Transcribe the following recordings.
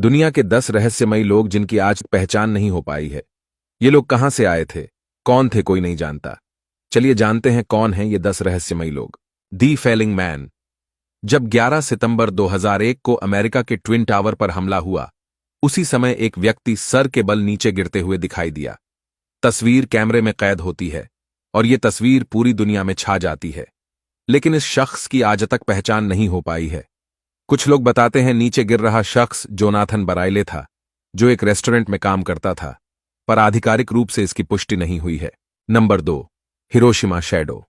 दुनिया के 10 रहस्यमयी लोग जिनकी आज पहचान नहीं हो पाई है। ये लोग कहां से आए थे, कौन थे, कोई नहीं जानता। चलिए जानते हैं कौन हैं ये 10 रहस्यमयी लोग। दी फेलिंग मैन। जब 11 सितंबर 2001 को अमेरिका के ट्विन टावर पर हमला हुआ, उसी समय एक व्यक्ति सर के बल नीचे गिरते हुए दिखाई दिया। तस्वीर कैमरे में कैद होती है और ये तस्वीर पूरी दुनिया में छा जाती है, लेकिन इस शख्स की आज तक पहचान नहीं हो पाई है। कुछ लोग बताते हैं नीचे गिर रहा शख्स जोनाथन बराइले था, जो एक रेस्टोरेंट में काम करता था, पर आधिकारिक रूप से इसकी पुष्टि नहीं हुई है। Number 2, Hiroshima shadow.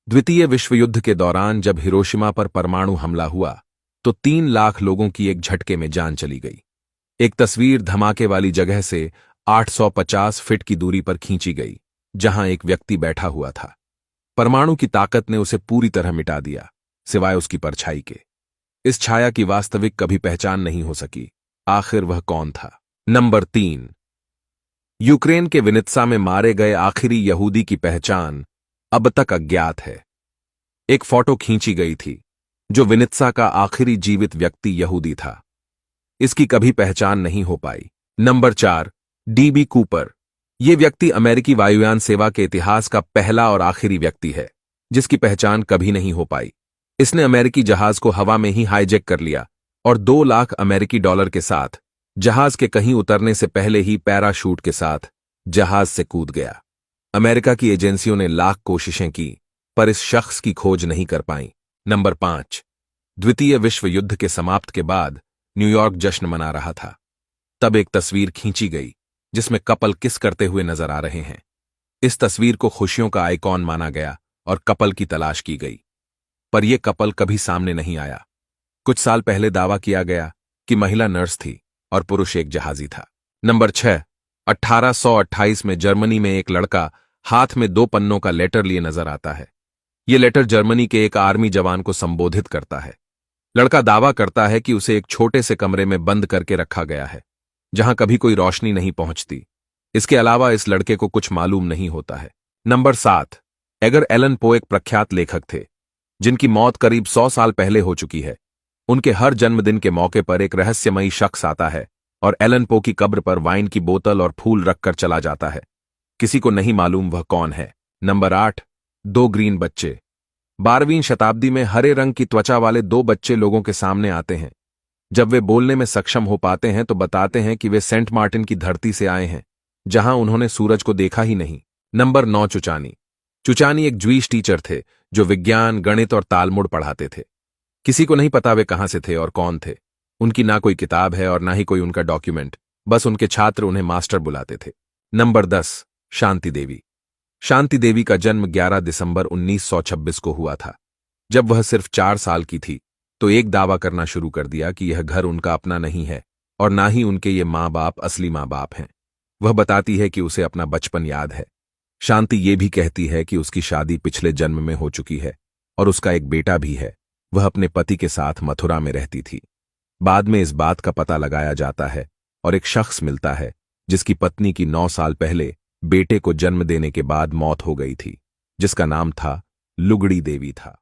द्वितीय विश्व युद्ध के दौरान जब हिरोशिमा पर परमाणु हमला हुआ तो 3 लाख लोगों की एक झटके में जान चली गई। एक तस्वीर धमाके वाली जगह से 850 फीट की दूरी पर खींची गई, जहां एक व्यक्ति बैठा हुआ था। परमाणु की ताकत ने उसे पूरी तरह मिटा दिया, सिवाय उसकी परछाई के। इस छाया की वास्तविक कभी पहचान नहीं हो सकी। आखिर वह कौन था? नंबर 3, यूक्रेन के विनित्सा में मारे गए आखिरी यहूदी की पहचान अब तक अज्ञात है। एक फोटो खींची गई थी जो विनित्सा का आखिरी जीवित व्यक्ति यहूदी था। इसकी कभी पहचान नहीं हो पाई। Number 4, dB Cooper. यह व्यक्ति अमेरिकी वायुयान सेवा के इतिहास का पहला और आखिरी व्यक्ति है जिसकी पहचान कभी नहीं हो पाई। इसने अमेरिकी जहाज को हवा में ही हाईजैक कर लिया और 2 लाख अमेरिकी डॉलर के साथ जहाज के कहीं उतरने से पहले ही पैराशूट के साथ जहाज से कूद गया। अमेरिका की एजेंसियों ने लाख कोशिशें की, पर इस शख्स की खोज नहीं कर पाई। नंबर 5, द्वितीय विश्व युद्ध के समाप्त के बाद न्यूयॉर्क जश्न मना रहा था। तब एक तस्वीर खींची गई जिसमें कपल किस करते हुए नजर आ रहे हैं। इस तस्वीर को खुशियों का आइकॉन माना गया और कपल की तलाश की गई, पर यह कपल कभी सामने नहीं आया। कुछ साल पहले दावा किया गया कि महिला नर्स थी और पुरुष एक जहाजी था। नंबर 6, 1828 में जर्मनी में एक लड़का हाथ में 2 पन्नों का लेटर लिए नजर आता है। यह लेटर जर्मनी के एक आर्मी जवान को संबोधित करता है। लड़का दावा करता है कि उसे एक छोटे से कमरे में बंद करके रखा गया है, जहां कभी कोई रोशनी नहीं पहुंचती। इसके अलावा इस लड़के को कुछ मालूम नहीं होता है। नंबर 7, एडगर एलन पो एक प्रख्यात लेखक थे जिनकी मौत करीब 100 साल पहले हो चुकी है। उनके हर जन्मदिन के मौके पर एक रहस्यमयी शख्स आता है और एलन पो की कब्र पर वाइन की बोतल और फूल रखकर चला जाता है। किसी को नहीं मालूम वह कौन है। नंबर 8, 2 ग्रीन बच्चे। 12वीं शताब्दी में हरे रंग की त्वचा वाले 2 बच्चे लोगों के सामने आते हैं। जब वे बोलने में सक्षम हो पाते हैं तो बताते हैं कि वे सेंट मार्टिन की धरती से आए हैं, जहां उन्होंने सूरज को देखा ही नहीं। नंबर 9, चुचानी। चुचानी एक ज्यूइश टीचर थे जो विज्ञान, गणित और तालमुड़ पढ़ाते थे। किसी को नहीं पता वे कहां से थे और कौन थे। उनकी ना कोई किताब है और ना ही कोई उनका डॉक्यूमेंट, बस उनके छात्र उन्हें मास्टर बुलाते थे। नंबर 10, शांति देवी। शांति देवी का जन्म 11 दिसंबर 1926 को हुआ था। जब वह सिर्फ 4 साल की थी तो एक दावा करना शुरू कर दिया कि यह घर उनका अपना नहीं है और ना ही उनके ये माँ बाप असली माँ बाप हैं। वह बताती है कि उसे अपना बचपन याद है। शांति ये भी कहती है कि उसकी शादी पिछले जन्म में हो चुकी है और उसका एक बेटा भी है। वह अपने पति के साथ मथुरा में रहती थी। बाद में इस बात का पता लगाया जाता है और एक शख्स मिलता है जिसकी पत्नी की 9 साल पहले बेटे को जन्म देने के बाद मौत हो गई थी, जिसका नाम था लुगड़ी देवी था।